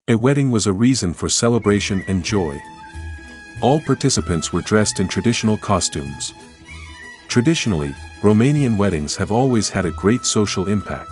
A wedding was a reason for celebration and joy. All participants were dressed in traditional costumes. Traditionally, Romanian weddings have always had a great social impact.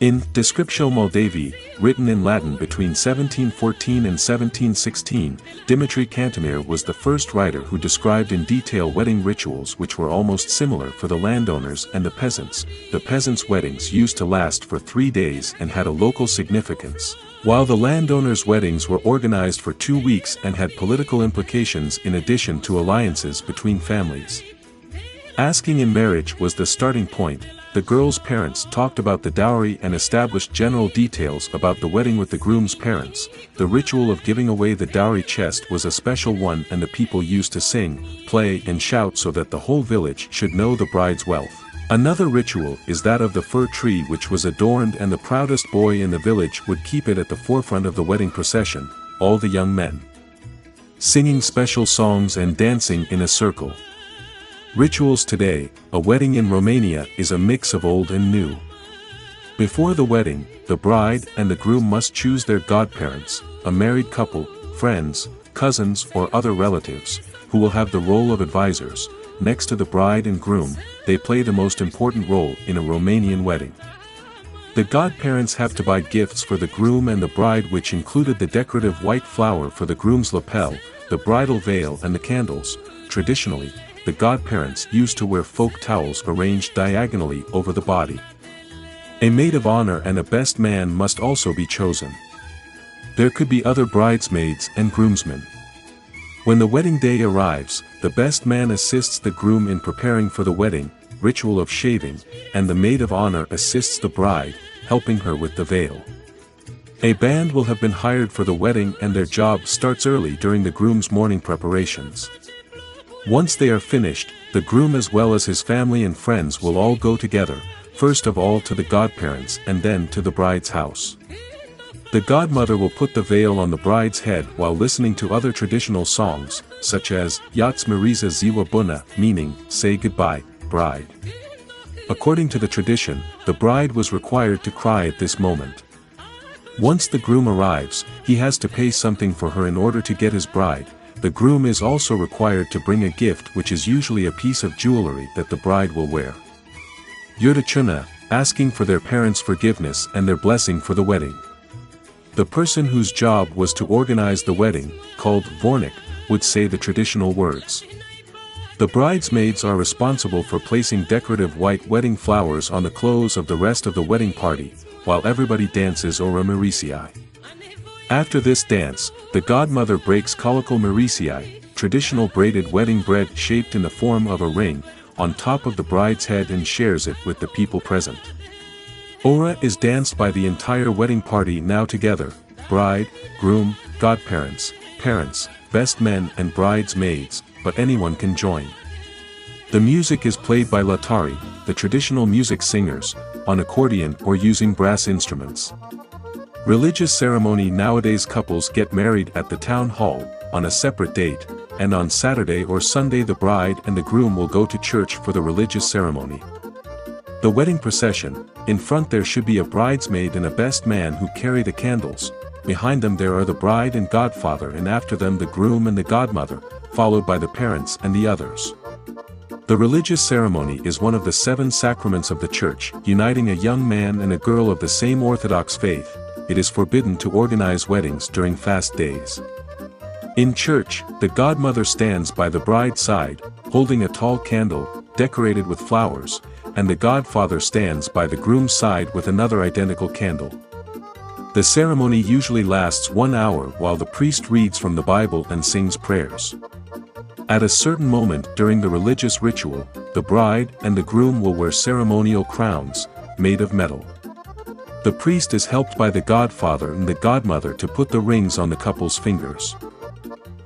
In Descriptio Moldaviae, written in Latin between 1714 and 1716, Dimitrie Cantemir was the first writer who described in detail wedding rituals which were almost similar for the landowners and the peasants. The peasants' weddings used to last for 3 days and had a local significance, while the landowners' weddings were organized for 2 weeks and had political implications in addition to alliances between families. Asking in marriage was the starting point. The girl's parents talked about the dowry and established general details about the wedding with the groom's parents. The ritual of giving away the dowry chest was a special one, and the people used to sing, play and shout so that the whole village should know the bride's wealth. Another ritual is that of the fir tree, which was adorned, and the proudest boy in the village would keep it at the forefront of the wedding procession, all the young men singing special songs and dancing in a circle. Rituals today. A wedding in Romania is a mix of old and new. Before the wedding, the bride and the groom must choose their godparents, a married couple, friends, cousins or other relatives, who will have the role of advisors. Next to the bride and groom, they play the most important role in a Romanian wedding. The godparents have to buy gifts for the groom and the bride, which included the decorative white flower for the groom's lapel, the bridal veil and the candles. Traditionally, the godparents used to wear folk towels arranged diagonally over the body. A maid of honor and a best man must also be chosen. There could be other bridesmaids and groomsmen. When the wedding day arrives, the best man assists the groom in preparing for the wedding, ritual of shaving, and the maid of honor assists the bride, helping her with the veil. A band will have been hired for the wedding, and their job starts early during the groom's morning preparations. Once they are finished, the groom as well as his family and friends will all go together, first of all to the godparents and then to the bride's house. The godmother will put the veil on the bride's head while listening to other traditional songs, such as Hora Miresei ziwa boona, meaning, say goodbye, bride. According to the tradition, the bride was required to cry at this moment. Once the groom arrives, he has to pay something for her in order to get his bride. The groom is also required to bring a gift, which is usually a piece of jewellery that the bride will wear. Iertachewna, asking for their parents' forgiveness and their blessing for the wedding. The person whose job was to organize the wedding, called vornic, would say the traditional words. The bridesmaids are responsible for placing decorative white wedding flowers on the clothes of the rest of the wedding party, while everybody dances Hora Miresei. After this dance, the godmother breaks Colacul mireeasa, traditional braided wedding bread shaped in the form of a ring, on top of the bride's head and shares it with the people present. Hora is danced by the entire wedding party now together, bride, groom, godparents, parents, best men and bridesmaids, but anyone can join. The music is played by latari, the traditional music singers, on accordion or using brass instruments. Religious ceremony. Nowadays couples get married at the town hall, on a separate date, and on Saturday or Sunday the bride and the groom will go to church for the religious ceremony. The wedding procession. In front there should be a bridesmaid and a best man who carry the candles. Behind them there are the bride and godfather, and after them the groom and the godmother, followed by the parents and the others. The religious ceremony is one of the 7 sacraments of the church, uniting a young man and a girl of the same Orthodox faith. It is forbidden to organize weddings during fast days. In church, the godmother stands by the bride's side, holding a tall candle, decorated with flowers, and the godfather stands by the groom's side with another identical candle. The ceremony usually lasts 1 hour while the priest reads from the Bible and sings prayers. At a certain moment during the religious ritual, the bride and the groom will wear ceremonial crowns, made of metal. The priest is helped by the godfather and the godmother to put the rings on the couple's fingers.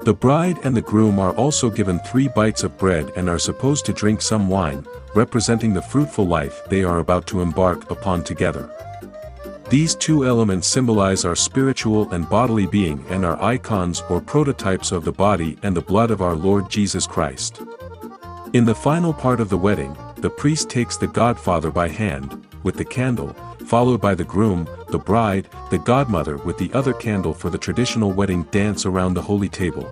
The bride and the groom are also given 3 bites of bread and are supposed to drink some wine, representing the fruitful life they are about to embark upon together. These 2 elements symbolize our spiritual and bodily being and are icons or prototypes of the body and the blood of our Lord Jesus Christ. In the final part of the wedding, the priest takes the godfather by hand, with the candle, followed by the groom, the bride, the godmother with the other candle for the traditional wedding dance around the holy table.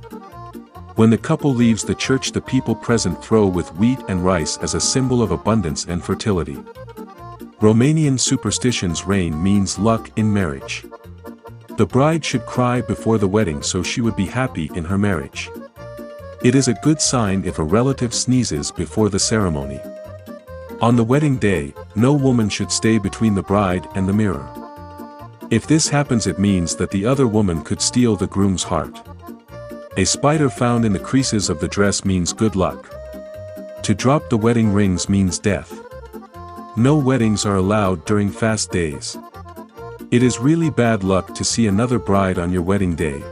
When the couple leaves the church, the people present throw with wheat and rice as a symbol of abundance and fertility. Romanian superstitions rain means luck in marriage. The bride should cry before the wedding so she would be happy in her marriage. It is a good sign if a relative sneezes before the ceremony. On the wedding day, no woman should stay between the bride and the mirror. If this happens, it means that the other woman could steal the groom's heart. A spider found in the creases of the dress means good luck. To drop the wedding rings means death. No weddings are allowed during fast days. It is really bad luck to see another bride on your wedding day.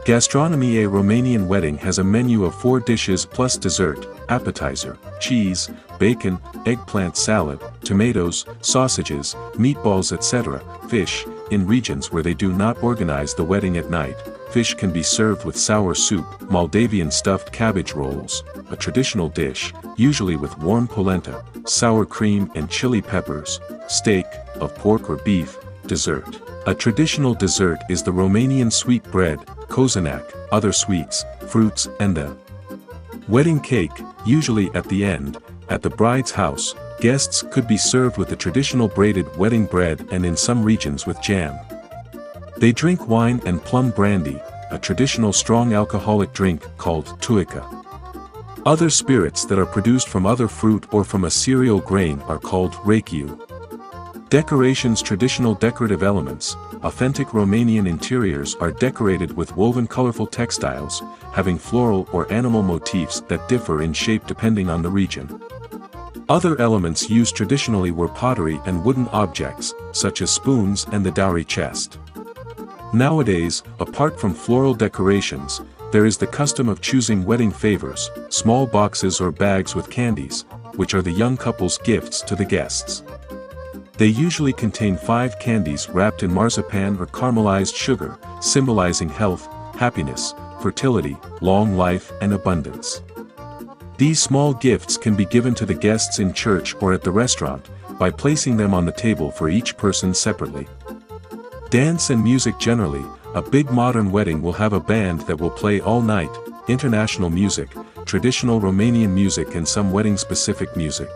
Gastronomie. A Romanian wedding has a menu of 4 dishes plus dessert, appetizer, cheese, bacon, eggplant salad, tomatoes, sausages, meatballs, etc., fish. In regions where they do not organize the wedding at night, fish can be served with sour soup, Moldavian stuffed cabbage rolls, a traditional dish, usually with warm polenta, sour cream and chili peppers, steak, of pork or beef, dessert. A traditional dessert is the Romanian sweet bread, kozanac, other sweets, fruits, and the wedding cake, usually at the end. At the bride's house, guests could be served with the traditional braided wedding bread and in some regions with jam. They drink wine and plum brandy, a traditional strong alcoholic drink called tuica. Other spirits that are produced from other fruit or from a cereal grain are called rachiu. Decorations. Traditional decorative elements. Authentic Romanian interiors are decorated with woven colorful textiles, having floral or animal motifs that differ in shape depending on the region. Other elements used traditionally were pottery and wooden objects, such as spoons and the dowry chest. Nowadays, apart from floral decorations, there is the custom of choosing wedding favors, small boxes or bags with candies, which are the young couple's gifts to the guests. They usually contain 5 candies wrapped in marzipan or caramelized sugar, symbolizing health, happiness, fertility, long life, and abundance. These small gifts can be given to the guests in church or at the restaurant, by placing them on the table for each person separately. Dance and music. Generally, a big modern wedding will have a band that will play all night, international music, traditional Romanian music and some wedding-specific music.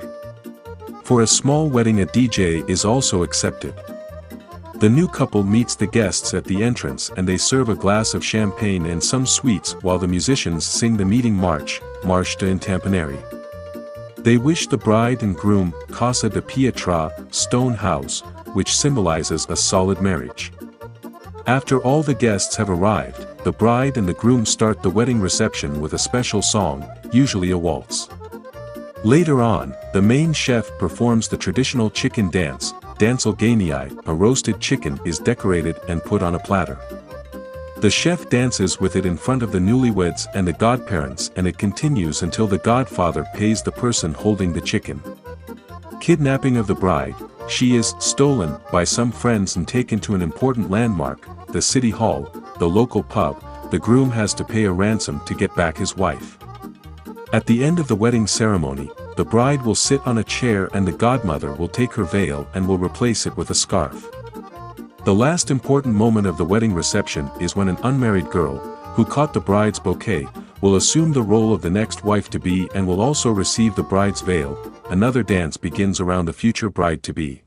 For a small wedding, a DJ is also accepted. The new couple meets the guests at the entrance and they serve a glass of champagne and some sweets while the musicians sing the meeting march, Marș de Întemplare. They wish the bride and groom, Casa de Piatra, stone house, which symbolizes a solid marriage. After all the guests have arrived, the bride and the groom start the wedding reception with a special song, usually a waltz. Later on, the main chef performs the traditional chicken dance, danțolgănie. A roasted chicken is decorated and put on a platter. The chef dances with it in front of the newlyweds and the godparents, and it continues until the godfather pays the person holding the chicken. Kidnapping of the bride. She is stolen by some friends and taken to an important landmark, the city hall, the local pub. The groom has to pay a ransom to get back his wife. At the end of the wedding ceremony, the bride will sit on a chair and the godmother will take her veil and will replace it with a scarf. The last important moment of the wedding reception is when an unmarried girl, who caught the bride's bouquet, will assume the role of the next wife-to-be and will also receive the bride's veil. Another dance begins around the future bride-to-be.